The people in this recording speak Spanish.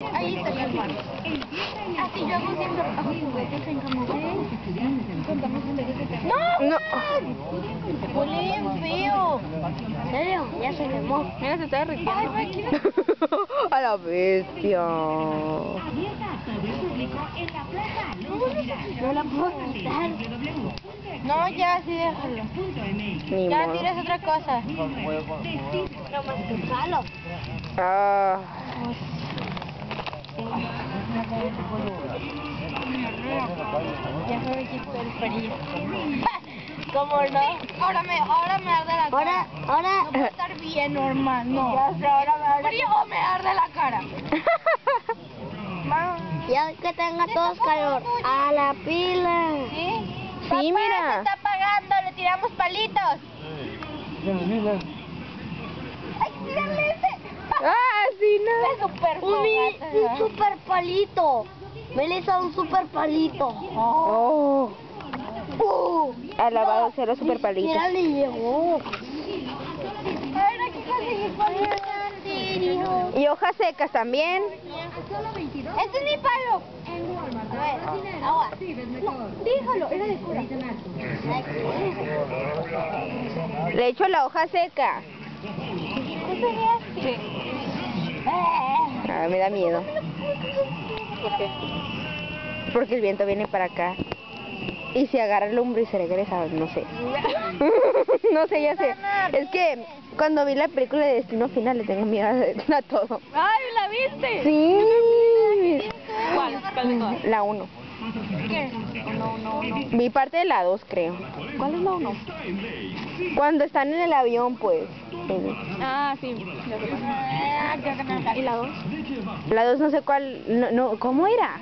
Ahí está mi hermano. Así yo hago siempre juguetes en camuflaje. Contamos un juguete. ¡No! ¡No! Huele bien feo. ¿En serio? Ya se quemó. Mira, se está derritiendo. A la bestia. No la puedo quitar. No, ya, sí, déjalo. Ni Ya, modo. tires otra cosa. No más que palo. Ah. Ya se me quitó el frío. ¿Cómo no? Ahora me arde la cara. Ahora no puedo estar bien normal, no. Ya sé, ahora me arde frío o me arde la cara. Ya que tenga todos calor. A la pila. ¿Sí? Sí, Papá, mira. se está apagando, le tiramos palitos. ¡Ay, tírale ese! Ah, sí, no. Es súper Un super palito. Melissa, un super palito. Oh. Alabado sea los super palitos. Mira, le llegó. Ahora hay que conseguir palitos. Y hojas secas también. Este es mi palo. A ver, agua. No, déjalo, era de cura. Le echo la hoja seca. ¿Qué sería? Sí. Ah, me da miedo. ¿Por qué? Porque el viento viene para acá. Y si agarra el hombro y se regresa, no sé. No sé, ya sé. Es que cuando vi la película de Destino Final le tengo miedo a todo. ¡Ay, la viste! Sí. ¿Cuál? ¿Cuál de todas? La 1. ¿Qué? No. Vi parte de la 2, creo. ¿Cuál es la 1? Cuando están en el avión, pues. Ah, sí. Ya sé cuál. ¿Y la 2? La 2 no sé cuál. No, ¿cómo era?